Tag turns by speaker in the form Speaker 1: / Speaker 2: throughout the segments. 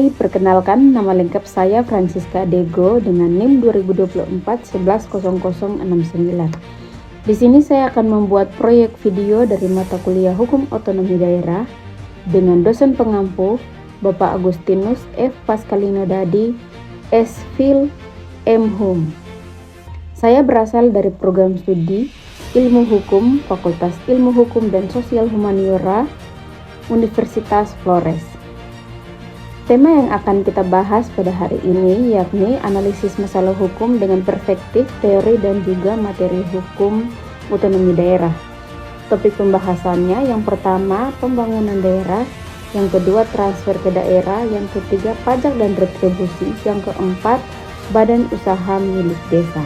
Speaker 1: Hai, perkenalkan nama lengkap saya Francisca Dego dengan NIM 2024 110069. Di sini saya akan membuat proyek video dari mata kuliah Hukum Otonomi Daerah dengan dosen pengampu Bapak Agustinus F. Pascalino Dadi, S.Phil M. Hum. Saya berasal dari program studi Ilmu Hukum, Fakultas Ilmu Hukum dan Sosial Humaniora, Universitas Flores. Tema yang akan kita bahas pada hari ini yakni analisis masalah hukum dengan perspektif teori dan juga materi hukum otonomi daerah. Topik pembahasannya yang pertama pembangunan daerah, yang kedua transfer ke daerah, yang ketiga pajak dan retribusi, yang keempat badan usaha milik desa.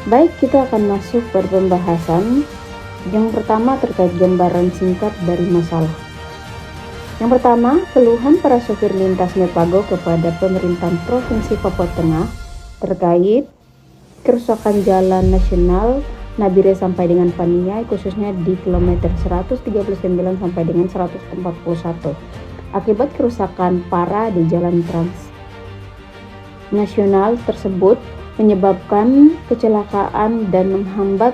Speaker 1: Baik, kita akan masuk pada pembahasan. Yang pertama terkait gambaran singkat dari masalah. Yang pertama, keluhan para sopir lintas Mepago kepada pemerintahan Provinsi Papua Tengah terkait kerusakan jalan nasional Nabire sampai dengan Paniai, khususnya di kilometer 139 sampai dengan 141. Akibat kerusakan parah di jalan transnasional tersebut menyebabkan kecelakaan dan menghambat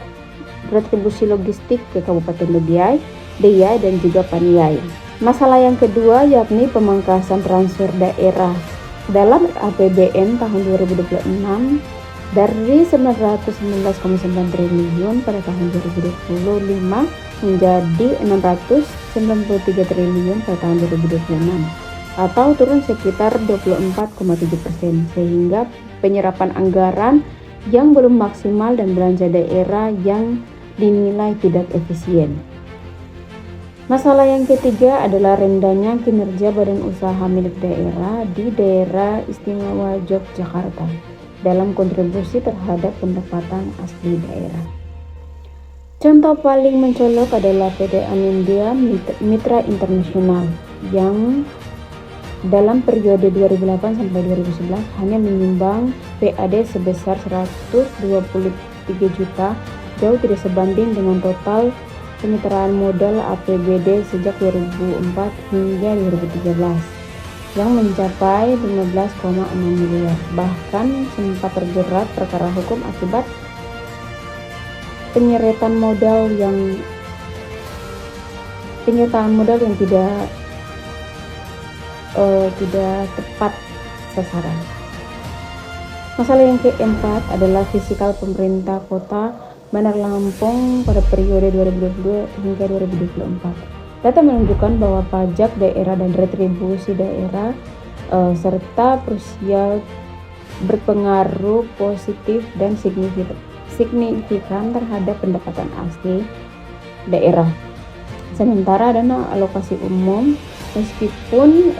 Speaker 1: retribusi logistik ke Kabupaten Lebiai, Deiyai, dan juga Paniai. Masalah yang kedua yakni pemangkasan transfer daerah dalam APBN tahun 2026 dari 919,9 triliun pada tahun 2025 menjadi 693 triliun pada tahun 2026 atau turun sekitar 24,7%, sehingga penyerapan anggaran yang belum maksimal dan belanja daerah yang dinilai tidak efisien. Masalah yang ketiga adalah rendahnya kinerja badan usaha milik daerah di daerah istimewa Yogyakarta dalam kontribusi terhadap pendapatan asli daerah. Contoh paling mencolok adalah PT Anindya Mitra Internasional yang dalam periode 2008 sampai 2011 hanya menyumbang PAD sebesar 123 juta, jauh tidak sebanding dengan total penyertaan modal APBD sejak 2004 hingga 2013 yang mencapai 15,6 miliar. Bahkan sempat terjerat perkara hukum akibat penyertaan modal yang tidak tepat sasaran. Masalah yang keempat adalah fiskal pemerintah kota Bandar Lampung pada periode 2022 hingga 2024. Data menunjukkan bahwa pajak daerah dan retribusi daerah serta prusial berpengaruh positif dan signifikan terhadap pendapatan asli daerah. Sementara dana alokasi umum meskipun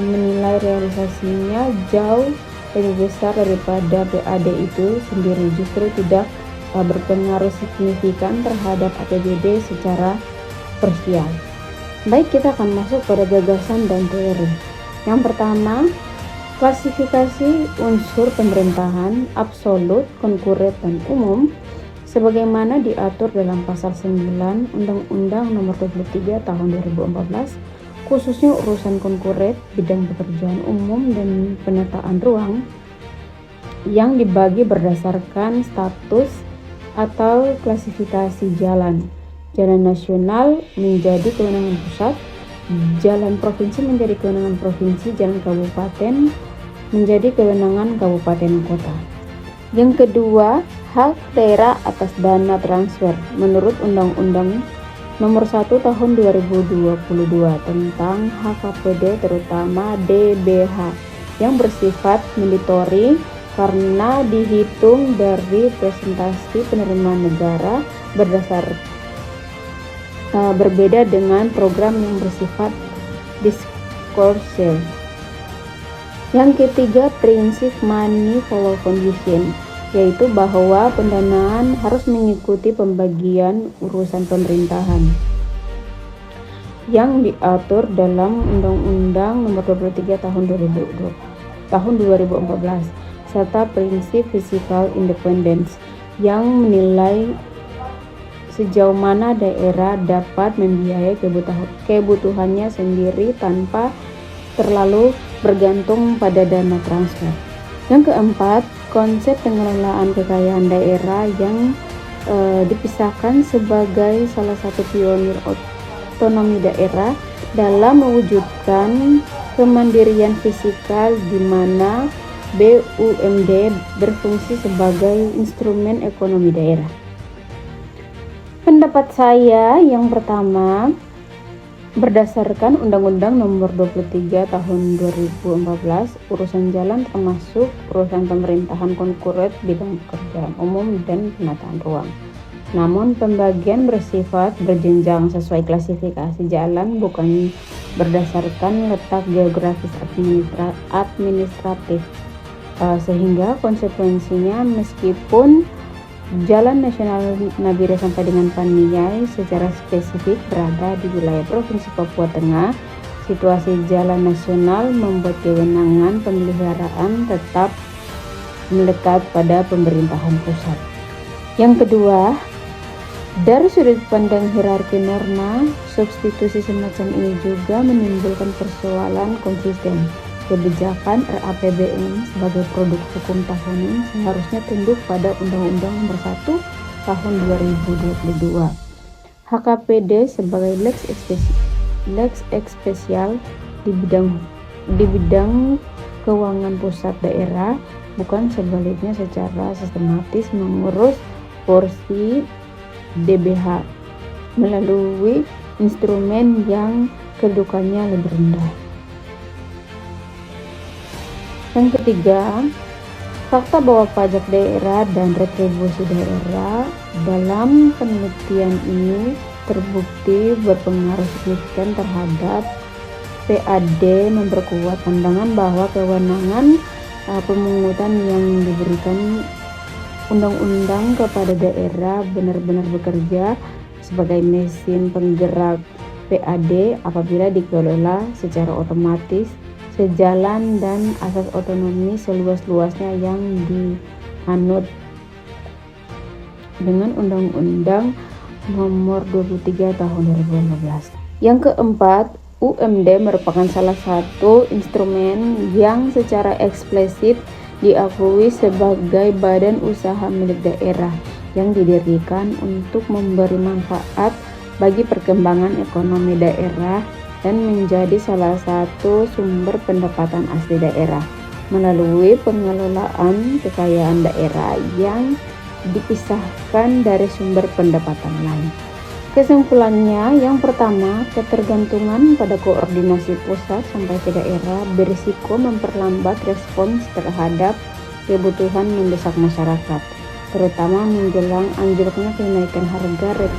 Speaker 1: menilai realisasinya jauh lebih besar daripada PAD itu sendiri, justru tidak berpengaruh signifikan terhadap APBD secara parsial. Baik, kita akan masuk pada gagasan dan teori. Yang pertama, klasifikasi unsur pemerintahan absolut, konkuren, dan umum sebagaimana diatur dalam pasal 9 Undang-Undang Nomor 23 Tahun 2014, khususnya urusan konkuren, bidang pekerjaan umum dan penataan ruang yang dibagi berdasarkan status atau klasifikasi jalan. Jalan nasional menjadi kewenangan pusat, jalan provinsi menjadi kewenangan provinsi, jalan kabupaten menjadi kewenangan kabupaten kota. Yang kedua, hak daerah atas dana transfer menurut Undang-Undang Nomor 1 Tahun 2022 tentang HKPD terutama DBH yang bersifat mandatory karena dihitung dari presentasi penerimaan negara berbeda dengan program yang bersifat diskursiv. Yang ketiga, prinsip money follow condition, yaitu bahwa pendanaan harus mengikuti pembagian urusan pemerintahan yang diatur dalam Undang-Undang Nomor 23 Tahun 2014 serta prinsip fiscal independence yang menilai sejauh mana daerah dapat membiayai kebutuhannya sendiri tanpa terlalu bergantung pada dana transfer. Yang keempat, konsep pengelolaan kekayaan daerah yang dipisahkan sebagai salah satu pionir otonomi daerah dalam mewujudkan kemandirian fiskal di mana BUMD berfungsi sebagai instrumen ekonomi daerah. Pendapat saya yang pertama, berdasarkan Undang-Undang Nomor 23 Tahun 2014, urusan jalan termasuk urusan pemerintahan konkuren bidang pekerjaan umum dan penataan ruang. Namun pembagian bersifat berjenjang sesuai klasifikasi jalan, bukan berdasarkan letak geografis administratif. Sehingga konsekuensinya meskipun Jalan Nasional Nabire sampai dengan Paniai secara spesifik berada di wilayah Provinsi Papua Tengah, situasi jalan nasional membuat kewenangan pemeliharaan tetap melekat pada pemerintahan pusat. Yang kedua, dari sudut pandang hierarki norma, substitusi semacam ini juga menimbulkan persoalan konsisten. Kebijakan RAPBN sebagai produk hukum tahunan seharusnya tunduk pada Undang-Undang Nomor 1 Tahun 2022. HKPD sebagai lex spesial di bidang keuangan pusat daerah, bukan sebaliknya secara sistematis mengurus porsi DBH melalui instrumen yang kedudukannya lebih rendah. Yang ketiga, fakta bahwa pajak daerah dan retribusi daerah dalam penelitian ini terbukti berpengaruh signifikan terhadap PAD, memperkuat pandangan bahwa kewenangan pemungutan yang diberikan undang-undang kepada daerah benar-benar bekerja sebagai mesin penggerak PAD apabila dikelola secara otomatis, sejalan dan asas otonomi seluas-luasnya yang dianut dengan Undang-Undang Nomor 23 Tahun 2015. Yang keempat, UMD merupakan salah satu instrumen yang secara eksplisit diakui sebagai badan usaha milik daerah yang didirikan untuk memberi manfaat bagi perkembangan ekonomi daerah dan menjadi salah satu sumber pendapatan asli daerah melalui pengelolaan kekayaan daerah yang dipisahkan dari sumber pendapatan lain. Kesimpulannya, yang pertama, ketergantungan pada koordinasi pusat sampai ke daerah berisiko memperlambat respons terhadap kebutuhan mendesak masyarakat, terutama menjelang anjloknya kenaikan harga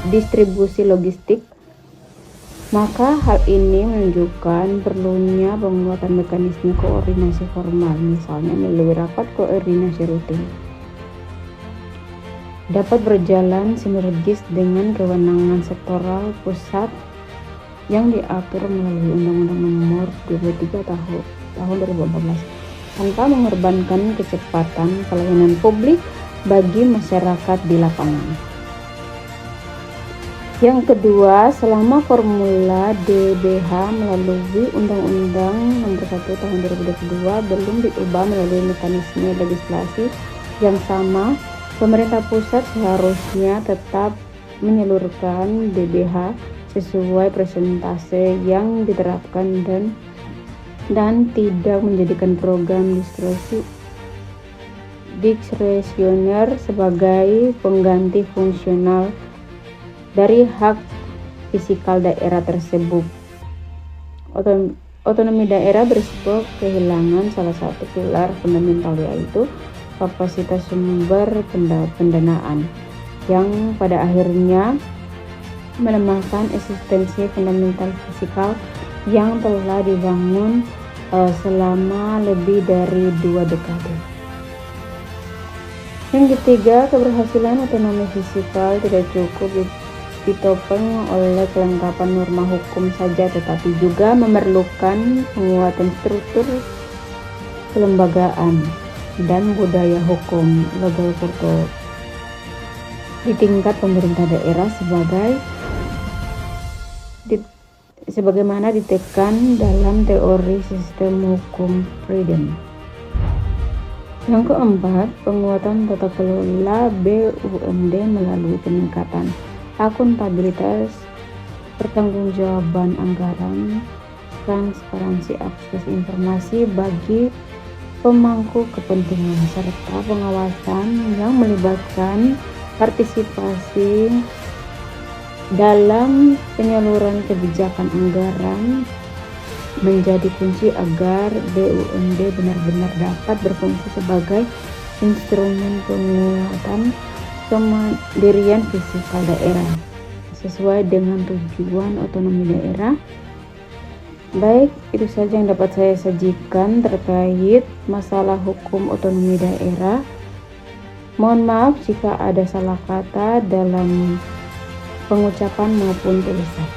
Speaker 1: distribusi logistik. Maka hal ini menunjukkan perlunya penguatan mekanisme koordinasi formal, misalnya melalui rapat koordinasi rutin. Dapat berjalan sinergis dengan kewenangan sektoral pusat yang diatur melalui Undang-Undang Nomor 23 Tahun 2014 tanpa mengorbankan kecepatan pelayanan publik bagi masyarakat di lapangan. Yang kedua, selama formula DBH melalui Undang-Undang Nomor 1 Tahun 2022 belum diubah melalui mekanisme legislasi yang sama, pemerintah pusat seharusnya tetap menyalurkan DBH sesuai persentase yang diterapkan dan tidak menjadikan program diskresioner sebagai pengganti fungsional dari hak fiskal daerah tersebut. Otonomi daerah berisiko kehilangan salah satu pilar fundamental, yaitu kapasitas sumber pendanaan, yang pada akhirnya melemahkan eksistensi fundamental fiskal yang telah dibangun selama lebih dari 2 dekade. Yang ketiga, keberhasilan otonomi fiskal tidak cukup ditopang oleh kelengkapan norma hukum saja, tetapi juga memerlukan penguatan struktur kelembagaan dan budaya hukum legal kultur di tingkat pemerintah daerah sebagaimana ditekan dalam teori sistem hukum Frieden. Yang keempat, penguatan tata kelola BUMD melalui peningkatan akuntabilitas, pertanggungjawaban anggaran, transparansi akses informasi bagi pemangku kepentingan, serta pengawasan yang melibatkan partisipasi dalam penyaluran kebijakan anggaran menjadi kunci agar BUMD benar-benar dapat berfungsi sebagai instrumen penguatan kemandirian fiskal daerah sesuai dengan tujuan otonomi daerah. Baik, itu saja yang dapat saya sajikan terkait masalah hukum otonomi daerah. Mohon maaf jika ada salah kata dalam pengucapan maupun tulisan.